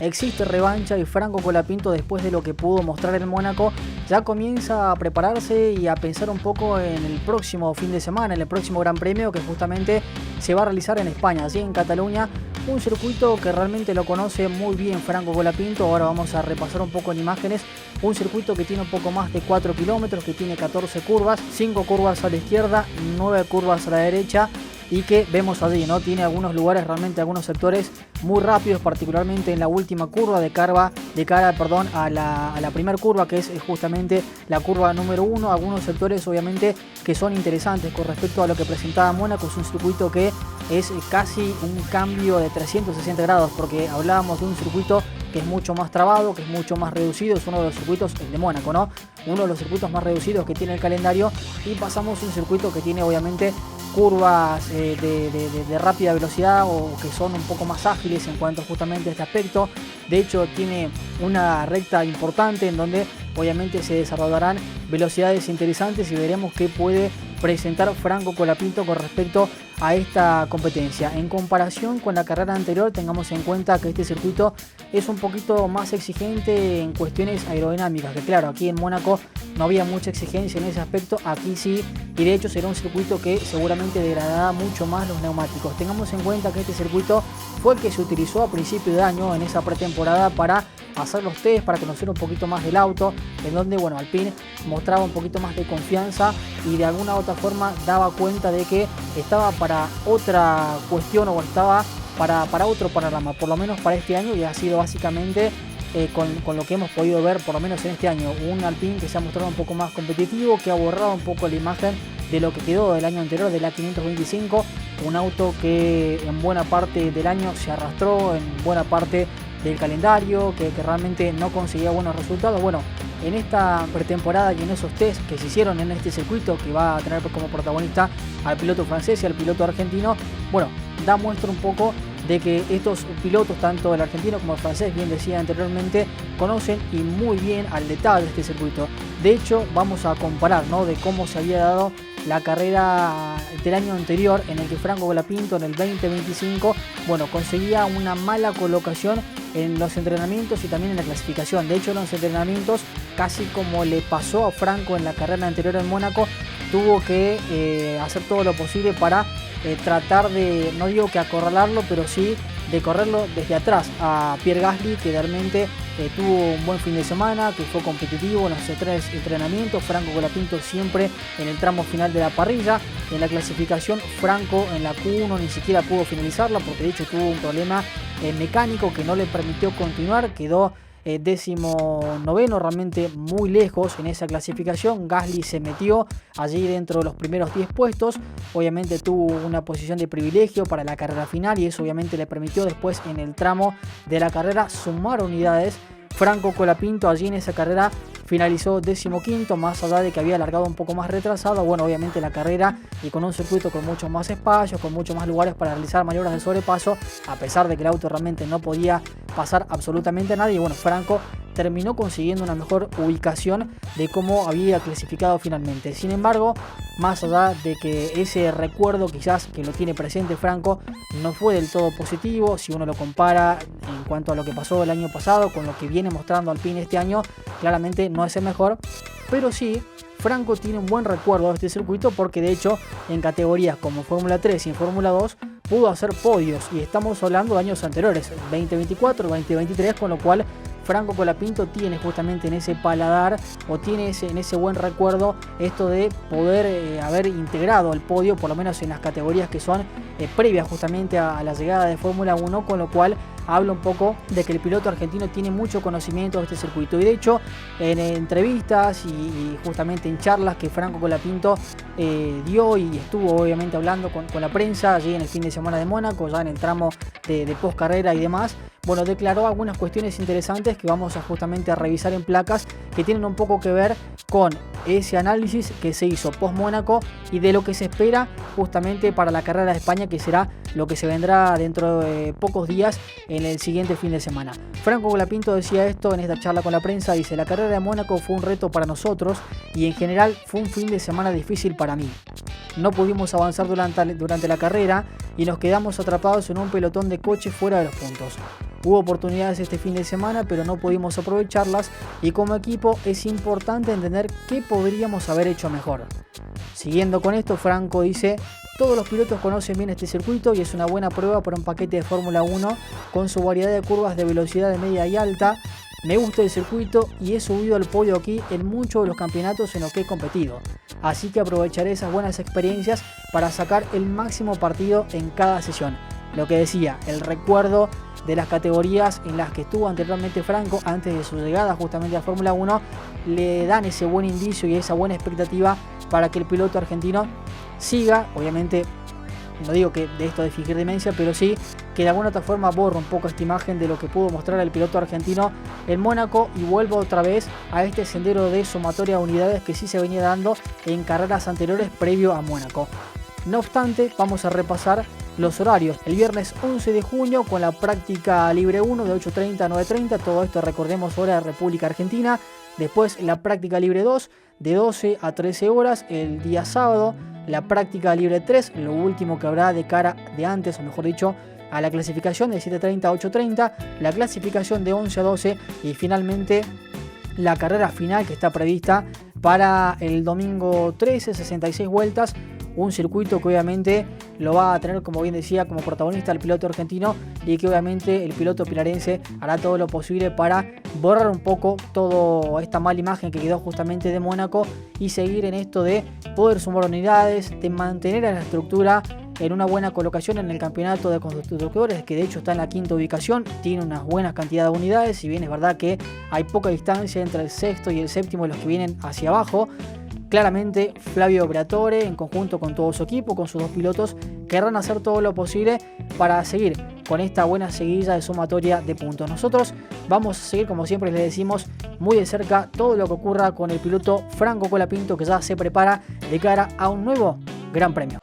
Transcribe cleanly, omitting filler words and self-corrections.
existe revancha y Franco Colapinto, después de lo que pudo mostrar en Mónaco, ya comienza a prepararse y a pensar un poco en el próximo fin de semana, en el próximo Gran Premio que justamente se va a realizar en España, así en Cataluña, un circuito que realmente lo conoce muy bien Franco Colapinto. Ahora vamos a repasar un poco en imágenes, un circuito que tiene un poco más de 4 kilómetros, que tiene 14 curvas, 5 curvas a la izquierda, 9 curvas a la derecha, y que vemos allí, ¿no? Tiene algunos lugares, realmente algunos sectores muy rápidos, particularmente en la última curva de cara a la primera curva, que es justamente la curva número 1. Algunos sectores obviamente que son interesantes con respecto a lo que presentaba Mónaco. Es un circuito que es casi un cambio de 360 grados, porque hablábamos de un circuito que es mucho más trabado, que es mucho más reducido. Es uno de los circuitos, el de Mónaco, ¿no? Uno de los circuitos más reducidos que tiene el calendario, y pasamos a un circuito que tiene obviamente curvas de rápida velocidad, o que son un poco más ágiles en cuanto justamente a este aspecto. De hecho, tiene una recta importante en donde obviamente se desarrollarán velocidades interesantes, y veremos qué puede presentar Franco Colapinto con respecto a esta competencia. En comparación con la carrera anterior, tengamos en cuenta que este circuito es un poquito más exigente en cuestiones aerodinámicas, que claro, aquí en Mónaco no había mucha exigencia en ese aspecto, aquí sí, y de hecho será un circuito que seguramente degradará mucho más los neumáticos. Tengamos en cuenta que este circuito fue el que se utilizó a principio de año en esa pretemporada para hacer los test, para conocer un poquito más del auto, en donde bueno, Alpine mostraba un poquito más de confianza y de alguna u otra forma daba cuenta de que estaba para otra cuestión, o estaba para otro panorama, por lo menos para este año, y ha sido básicamente con lo que hemos podido ver por lo menos en este año, un Alpine que se ha mostrado un poco más competitivo, que ha borrado un poco la imagen de lo que quedó del año anterior, de la 525, un auto que en buena parte del año se arrastró, en buena parte del calendario, que realmente no conseguía buenos resultados. Bueno, en esta pretemporada y en esos test que se hicieron en este circuito, que va a tener como protagonista al piloto francés y al piloto argentino, bueno, da muestra un poco de que estos pilotos, tanto el argentino como el francés, bien decía anteriormente, conocen y muy bien al detalle este circuito. De hecho, vamos a comparar, ¿no?, de cómo se había dado la carrera del año anterior, en el que Franco Colapinto en el 2025, bueno, conseguía una mala colocación en los entrenamientos y también en la clasificación. De hecho, en los entrenamientos, casi como le pasó a Franco en la carrera anterior en Mónaco, tuvo que hacer todo lo posible para tratar de, no digo que acorralarlo, pero sí de correrlo desde atrás a Pierre Gasly, que realmente tuvo un buen fin de semana, que fue competitivo en los 3 entrenamientos. Franco Colapinto siempre en el tramo final de la parrilla. En la clasificación, Franco en la Q1 ni siquiera pudo finalizarla, porque de hecho tuvo un problema mecánico que no le permitió continuar, quedó 19º, realmente muy lejos en esa clasificación. Gasly se metió allí dentro de los primeros 10 puestos, obviamente tuvo una posición de privilegio para la carrera final, y eso obviamente le permitió después en el tramo de la carrera sumar unidades. Franco Colapinto allí en esa carrera finalizó 15º, más allá de que había alargado un poco más retrasado. Bueno, obviamente la carrera, y con un circuito con muchos más espacios, con muchos más lugares para realizar maniobras de sobrepaso, a pesar de que el auto realmente no podía pasar absolutamente a nadie. Y bueno, Franco terminó consiguiendo una mejor ubicación de cómo había clasificado finalmente. Sin embargo, más allá de que ese recuerdo quizás que lo tiene presente Franco no fue del todo positivo, si uno lo compara en cuanto a lo que pasó el año pasado con lo que viene mostrando Alpine este año, claramente no es el mejor, pero sí, Franco tiene un buen recuerdo de este circuito, porque de hecho en categorías como Fórmula 3 y en Fórmula 2 pudo hacer podios, y estamos hablando de años anteriores, 2024, 2023, con lo cual Franco Colapinto tiene justamente en ese paladar, o tiene en ese buen recuerdo, esto de poder haber integrado el podio, por lo menos en las categorías que son previas justamente a la llegada de Fórmula 1, con lo cual habla un poco de que el piloto argentino tiene mucho conocimiento de este circuito. Y de hecho, en entrevistas y justamente en charlas que Franco Colapinto dio, y estuvo obviamente hablando con la prensa allí en el fin de semana de Mónaco, ya en el tramo de post carrera y demás, bueno, declaró algunas cuestiones interesantes que vamos a justamente a revisar en placas, que tienen un poco que ver con ese análisis que se hizo post Mónaco y de lo que se espera justamente para la carrera de España, que será lo que se vendrá dentro de pocos días en el siguiente fin de semana. Franco Colapinto decía esto en esta charla con la prensa, dice: la carrera de Mónaco fue un reto para nosotros y en general fue un fin de semana difícil para mí. No pudimos avanzar durante la carrera y nos quedamos atrapados en un pelotón de coches fuera de los puntos. Hubo oportunidades este fin de semana, pero no pudimos aprovecharlas, y como equipo es importante entender qué podríamos haber hecho mejor. Siguiendo con esto, Franco dice: todos los pilotos conocen bien este circuito y es una buena prueba para un paquete de Fórmula 1 con su variedad de curvas de velocidad de media y alta. Me gusta el circuito y he subido al podio aquí en muchos de los campeonatos en los que he competido. Así que aprovecharé esas buenas experiencias para sacar el máximo partido en cada sesión. Lo que decía, el recuerdo de las categorías en las que estuvo anteriormente Franco antes de su llegada justamente a Fórmula 1 le dan ese buen indicio y esa buena expectativa para que el piloto argentino siga. Obviamente no digo que de esto de fingir demencia, pero sí que de alguna otra forma borra un poco esta imagen de lo que pudo mostrar el piloto argentino en Mónaco y vuelva otra vez a este sendero de sumatoria de unidades que sí se venía dando en carreras anteriores previo a Mónaco. No obstante, vamos a repasar los horarios. El viernes 11 de junio con la práctica libre 1 de 8:30 a 9:30, todo esto recordemos hora de República Argentina. Después la práctica libre 2 de 12 a 13 horas el día sábado. La práctica libre 3, lo último que habrá de cara de antes, o mejor dicho, a la clasificación de 7:30 a 8:30. La clasificación de 11 a 12 y finalmente la carrera final que está prevista para el domingo 13, 66 vueltas. Un circuito que obviamente lo va a tener, como bien decía, como protagonista el piloto argentino, y que obviamente el piloto pilarense hará todo lo posible para borrar un poco toda esta mala imagen que quedó justamente de Mónaco y seguir en esto de poder sumar unidades, de mantener a la estructura en una buena colocación en el campeonato de constructores, que de hecho está en la 5ª ubicación, tiene una buena cantidad de unidades, si bien es verdad que hay poca distancia entre el 6º y el 7º de los que vienen hacia abajo. Claramente Flavio Briatore, en conjunto con todo su equipo, con sus 2 pilotos, querrán hacer todo lo posible para seguir con esta buena seguidilla de sumatoria de puntos. Nosotros vamos a seguir, como siempre les decimos, muy de cerca todo lo que ocurra con el piloto Franco Colapinto, que ya se prepara de cara a un nuevo Gran Premio.